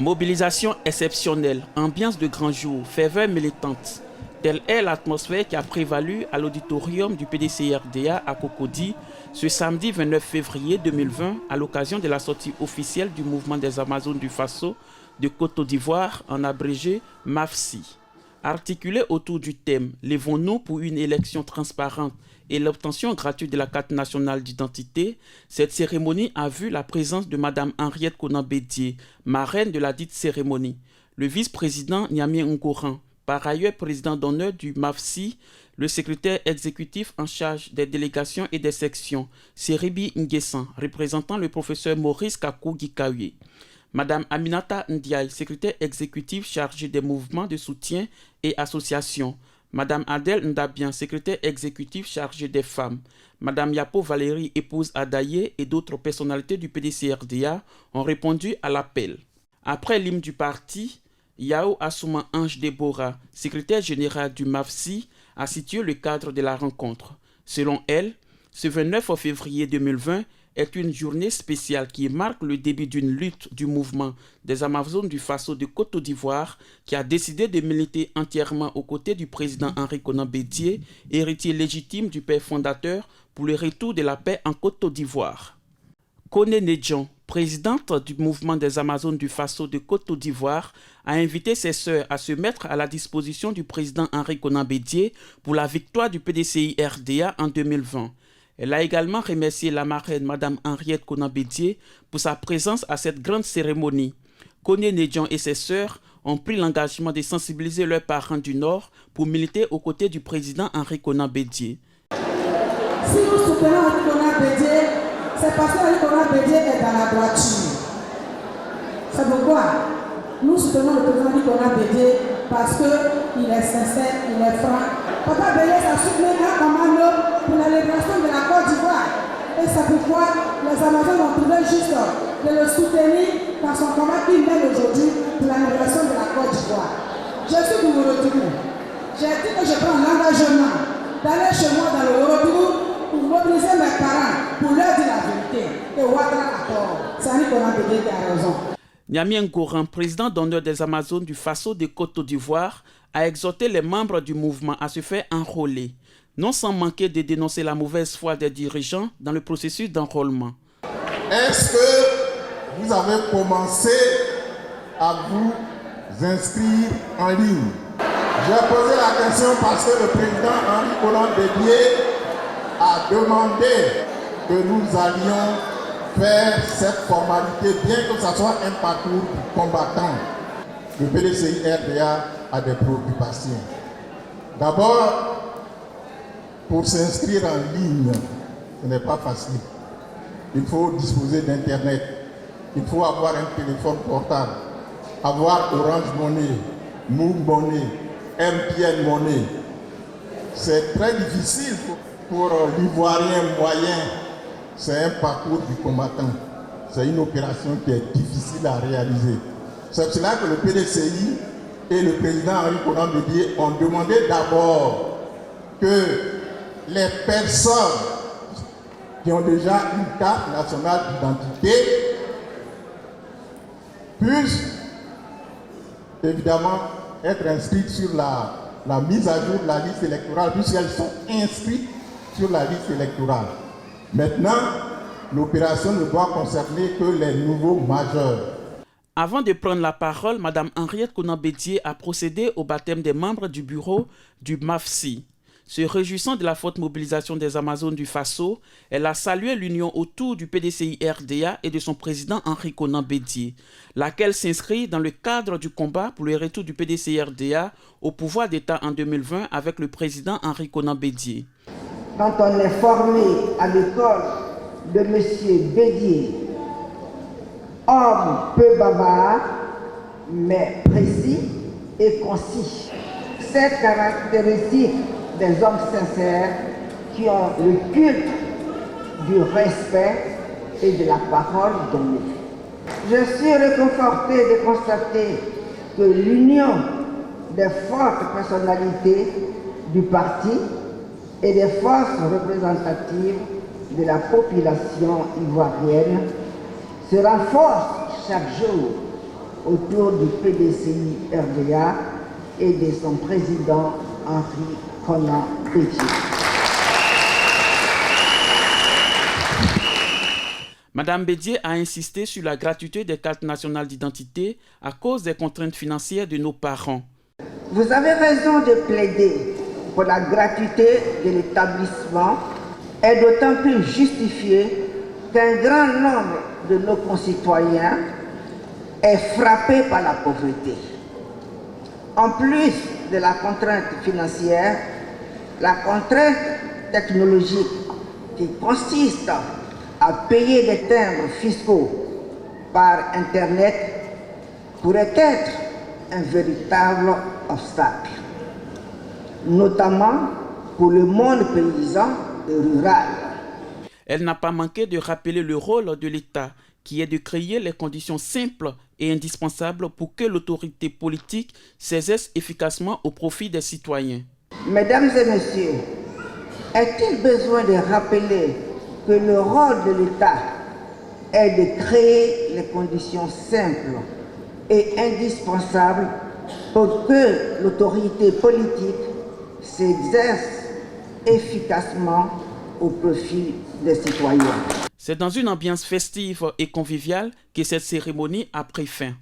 Mobilisation exceptionnelle, ambiance de grand jour, ferveur militante. Telle est l'atmosphère qui a prévalu à l'auditorium du PDCI-RDA à Cocody ce samedi 29 février 2020 à l'occasion de la sortie officielle du mouvement des Amazones du Faso de Côte d'Ivoire, en abrégé MAFSI. Articulé autour du thème « Lèvons-nous pour une élection transparente et l'obtention gratuite de la carte nationale d'identité », cette cérémonie a vu la présence de Mme Henriette Konan-Bédié, marraine de la dite cérémonie, le vice-président Niamey Ngoran, par ailleurs président d'honneur du MAFSI, le secrétaire exécutif en charge des délégations et des sections, Seribi Nguessan, représentant le professeur Maurice Kakou-Gikaye, Madame Aminata Ndiaye, secrétaire exécutive chargée des mouvements de soutien et associations, Madame Adèle Ndabian, secrétaire exécutive chargée des femmes, Madame Yapo Valérie, épouse Adaye et d'autres personnalités du PDCI-RDA ont répondu à l'appel. Après l'hymne du parti, Yao Assouma Ange Déborah, secrétaire générale du MAFSI, a situé le cadre de la rencontre. Selon elle, ce 29 février 2020 est une journée spéciale qui marque le début d'une lutte du mouvement des Amazones du Faso de Côte d'Ivoire qui a décidé de militer entièrement aux côtés du président Henri Konan-Bédié, héritier légitime du père fondateur pour le retour de la paix en Côte d'Ivoire. Koné Nedjan, présidente du mouvement des Amazones du Faso de Côte d'Ivoire, a invité ses sœurs à se mettre à la disposition du président Henri Konan-Bédié pour la victoire du PDCI-RDA en 2020. Elle a également remercié la marraine Mme Henriette Konan-Bédié pour sa présence à cette grande cérémonie. Koné Nedjan et ses sœurs ont pris l'engagement de sensibiliser leurs parents du Nord pour militer aux côtés du président Henri Konan-Bédié. Si nous soutenons Henri Konan-Bédié, c'est parce qu'Henri Konan-Bédié est dans la droiture. C'est pourquoi nous soutenons le président Henri Konan-Bédié parce qu'il est sincère, il est franc. Papa Béliès a soutenu un commando pour la libération de la Côte d'Ivoire. Et c'est pourquoi les Amazones ont trouvé juste de le soutenir dans son combat qu'il mène aujourd'hui pour la libération de la Côte d'Ivoire. Je suis du Ourotougou. J'ai dit que je prends l'engagement d'aller chez moi dans le Ourotougou pour mobiliser mes parents, pour leur dire la vérité. Et Ouattara a tort. C'est Henri Konan-Bédié qui a raison. Niamey Ngoran, président d'honneur des Amazones du Faso de Côte d'Ivoire, a exhorté les membres du mouvement à se faire enrôler, non sans manquer de dénoncer la mauvaise foi des dirigeants dans le processus d'enrôlement. Est-ce que vous avez commencé à vous inscrire en ligne? J'ai posé la question parce que le président Henri Konan-Bédié a demandé que nous allions faire cette formalité, bien que ce soit un parcours combattant. Le PDCI-RDA a des préoccupations. D'abord, pour s'inscrire en ligne, ce n'est pas facile. Il faut disposer d'Internet, il faut avoir un téléphone portable, avoir Orange Money, Move Money, MTN Money. C'est très difficile pour l'Ivoirien moyen. C'est un parcours du combattant. C'est une opération qui est difficile à réaliser. C'est cela que le PDCI et le président Henri Konan-Bédié ont demandé d'abord que les personnes qui ont déjà une carte nationale d'identité puissent évidemment être inscrites sur la mise à jour de la liste électorale, puisqu'elles sont inscrites sur la liste électorale. Maintenant, l'opération ne doit concerner que les nouveaux majeurs. Avant de prendre la parole, Mme Henriette Konan-Bédié a procédé au baptême des membres du bureau du MAFSI. Se réjouissant de la forte mobilisation des Amazones du Faso, elle a salué l'union autour du PDCI-RDA et de son président Henri Konan-Bédié, laquelle s'inscrit dans le cadre du combat pour le retour du PDCI-RDA au pouvoir d'État en 2020 avec le président Henri Konan-Bédié. Quand on est formé à l'école de M. Bédié, homme peu bavard, mais précis et concis. Cette caractéristique des hommes sincères qui ont le culte du respect et de la parole donnée. Je suis réconforté de constater que l'union des fortes personnalités du parti et des forces représentatives de la population ivoirienne se renforce chaque jour autour du PDCI RDA et de son président Henri Konan Bédié. Madame Bédié a insisté sur la gratuité des cartes nationales d'identité à cause des contraintes financières de nos parents. Vous avez raison de plaider pour la gratuité de l'établissement est d'autant plus justifiée qu'un grand nombre de nos concitoyens est frappé par la pauvreté. En plus de la contrainte financière, la contrainte technologique qui consiste à payer des timbres fiscaux par Internet pourrait être un véritable obstacle, notamment pour le monde paysan et rural. Elle n'a pas manqué de rappeler le rôle de l'État, qui est de créer les conditions simples et indispensables pour que l'autorité politique s'exerce efficacement au profit des citoyens. Mesdames et messieurs, est-il besoin de rappeler que le rôle de l'État est de créer les conditions simples et indispensables pour que l'autorité politique s'exerce efficacement au profit des citoyens. C'est dans une ambiance festive et conviviale que cette cérémonie a pris fin.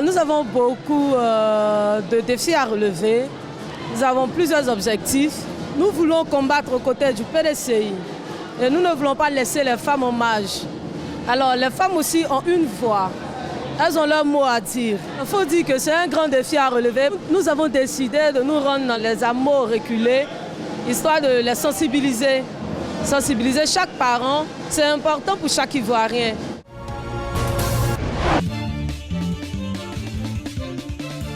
Nous avons beaucoup de défis à relever. Nous avons plusieurs objectifs. Nous voulons combattre aux côtés du PDCI. Et nous ne voulons pas laisser les femmes en marge. Alors les femmes aussi ont une voix. Elles ont leur mot à dire. Il faut dire que c'est un grand défi à relever. Nous avons décidé de nous rendre dans les hameaux reculés, histoire de les sensibiliser. Sensibiliser chaque parent, c'est important pour chaque Ivoirien.